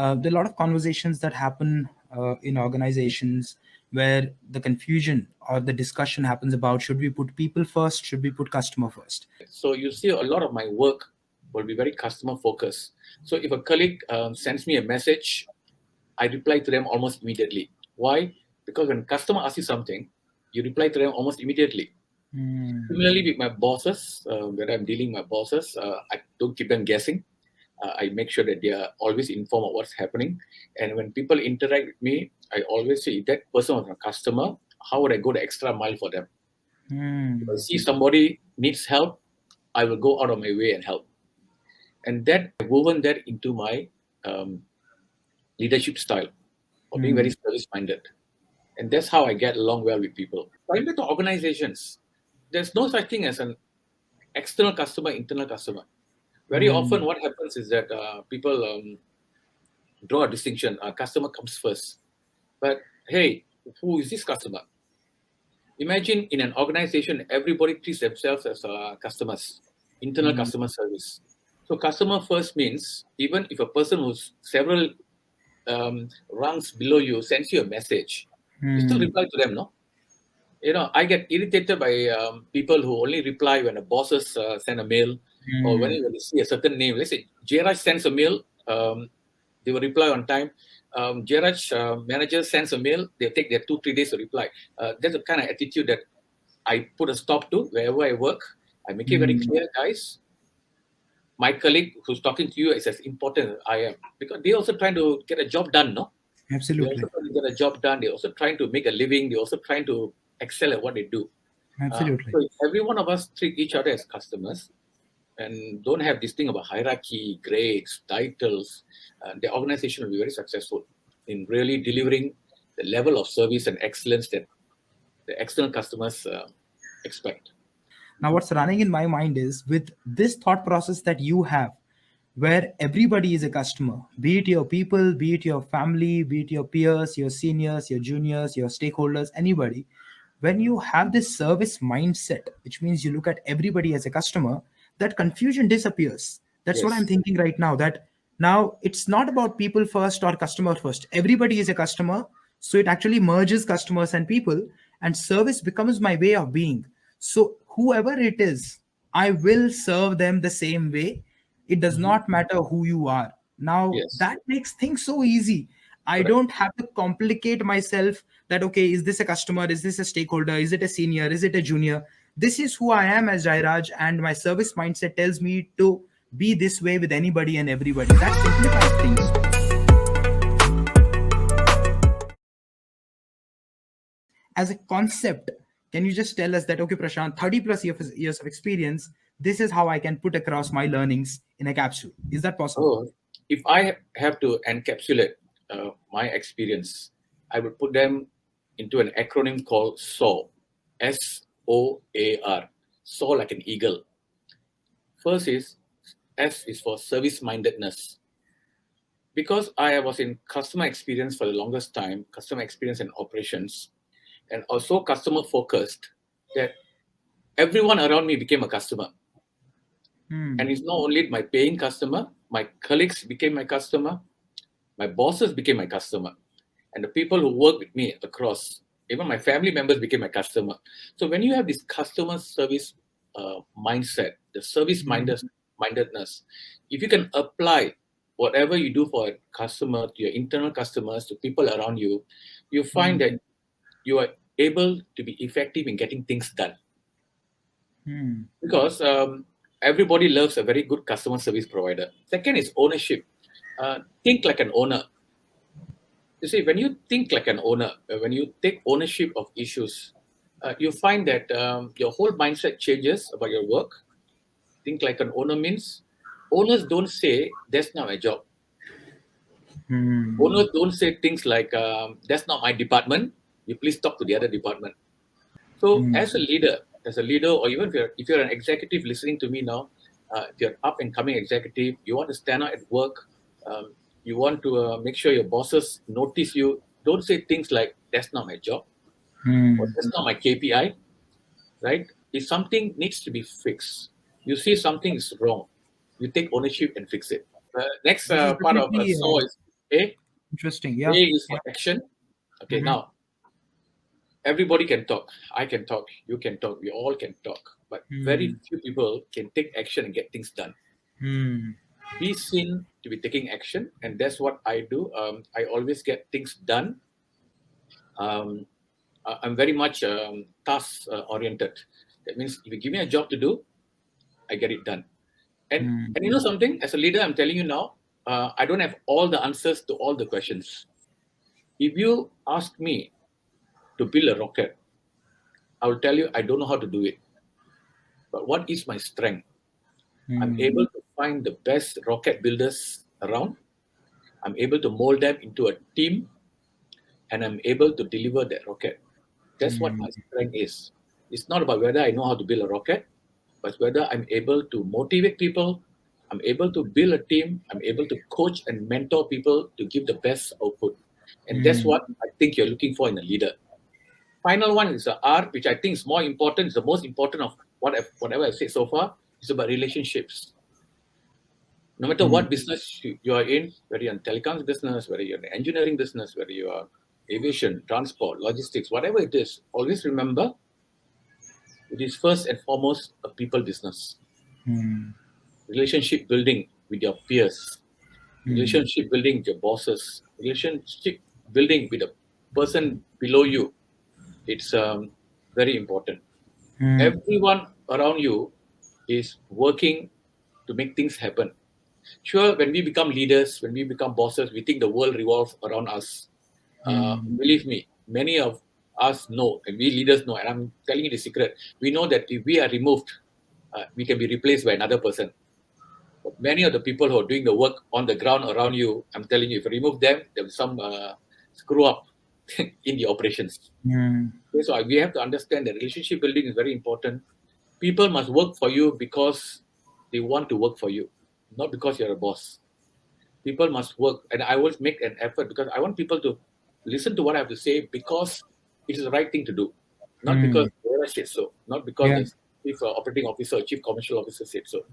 there are a lot of conversations that happen in organizations where the confusion or the discussion happens about, should we put people first, should we put customer first? So you see, a lot of my work will be very customer focused. So if a colleague sends me a message, I reply to them almost immediately. Why? Because when customer asks you something, you reply to them almost immediately. Similarly, with my bosses, when I'm dealing with my bosses, I don't keep them guessing. I make sure that they are always informed of what's happening. And when people interact with me, I always say, if that person was a customer, how would I go the extra mile for them? If I see somebody needs help, I will go out of my way and help. And that I've woven that into my leadership style of being very service-minded. And that's how I get along well with people. Going back to organizations, there's no such thing as an external customer, internal customer. Very often what happens is that people draw a distinction. Customer comes first. But hey, who is this customer? Imagine in an organization, everybody treats themselves as customers, internal customer service. So customer first means even if a person who's several rungs below you sends you a message, you still reply to them, no? I get irritated by people who only reply when the bosses send a mail, or when you see a certain name. Let's say Jayaraj sends a mail, they will reply on time. Jayaraj manager sends a mail, they take their 2-3 days to reply. That's the kind of attitude that I put a stop to wherever I work. I make it very clear, guys. My colleague who's talking to you is as important as I am, because they're also trying to get a job done, no? Absolutely. They're also trying to get a job done. They're also trying to make a living. They're also trying to excel at what they do. Absolutely. So every one of us treat each other as customers and don't have this thing about hierarchy, grades, titles. The organization will be very successful in really delivering the level of service and excellence that the external customers expect. Now, what's running in my mind is, with this thought process that you have, where everybody is a customer, be it your people, be it your family, be it your peers, your seniors, your juniors, your stakeholders, anybody, when you have this service mindset, which means you look at everybody as a customer, that confusion disappears. That's what I'm thinking right now, that now it's not about people first or customer first. Everybody is a customer. So it actually merges customers and people, and service becomes my way of being. So whoever it is, I will serve them the same way. It does not matter who you are. Now that makes things so easy. I don't have to complicate myself that, okay, is this a customer? Is this a stakeholder? Is it a senior? Is it a junior? This is who I am as Jayaraj, and my service mindset tells me to be this way with anybody and everybody. That simplifies things. As a concept, can you just tell us that, okay, Prashant, 30 plus years of experience, this is how I can put across my learnings in a capsule? Is that possible? If I have to encapsulate my experience, I would put them into an acronym called SOAR. SOAR. SOAR like an eagle. First is, S is for service-mindedness. Because I was in customer experience for the longest time, customer experience and operations, and also customer focused, that everyone around me became a customer. And it's not only my paying customer, my colleagues became my customer, my bosses became my customer, and the people who work with me across, even my family members became my customer. So when you have this customer service mindset, the service mindedness, if you can apply whatever you do for a customer, to your internal customers, to people around you, you find that you are able to be effective in getting things done. Because everybody loves a very good customer service provider. Second is ownership. Think like an owner. You see, when you think like an owner, when you take ownership of issues, you find that your whole mindset changes about your work. Think like an owner means owners don't say, that's not my job. Owners don't say things like, that's not my department. You please talk to the other department. So as a leader, or even if you're an executive listening to me now, if you're up and coming executive, you want to stand out at work, you want to make sure your bosses notice you, don't say things like, that's not my job, or that's not my KPI, right? If something needs to be fixed, you see something is wrong, you take ownership and fix it. Next part of SOAR is A. Interesting. A Yeah. is Yeah. for action. Okay, Mm-hmm. now everybody can talk. I can talk. You can talk. We all can talk. But very Hmm. few people can take action and get things done. Hmm. Be seen to be taking action, and that's what I do. I always get things done. Um, I'm very much task oriented. That means if you give me a job to do, I get it done. Hmm. And you know something, as a leader, I'm telling you now, I don't have all the answers to all the questions. If you ask me to build a rocket, I will tell you I don't know how to do it. But what is my strength? I'm Hmm. able to find the best rocket builders around. I'm able to mold them into a team, and I'm able to deliver that rocket. That's what Hmm. my strength is. It's not about whether I know how to build a rocket, but whether I'm able to motivate people, I'm able to build a team, I'm able to coach and mentor people to give the best output. And that's Hmm. what I think you're looking for in a leader. Final one is the R, which I think is more important, is the most important of whatever I've said so far, is about relationships. No matter Hmm. what business you are in, whether you're in telecoms business, whether you're in engineering business, whether you are aviation, transport, logistics, whatever it is, always remember it is first and foremost a people business. Hmm. Relationship building with your peers, Hmm. relationship building with your bosses, relationship building with the person below you. It's very important. Hmm. Everyone around you is working to make things happen. Sure, when we become leaders, when we become bosses, we think the world revolves around us. Hmm. Believe me, many of us know, and we leaders know, and I'm telling you the secret. We know that if we are removed, we can be replaced by another person. But many of the people who are doing the work on the ground around you, I'm telling you, if you remove them, there's some screw up in the operations. Hmm. Okay, so we have to understand that relationship building is very important. People must work for you because they want to work for you, not because you're a boss. People must work, and I always make an effort because I want people to listen to what I have to say because it is the right thing to do, not because Hmm. Jayaraj said so, not because Yeah. the chief operating officer or chief commercial officer said so.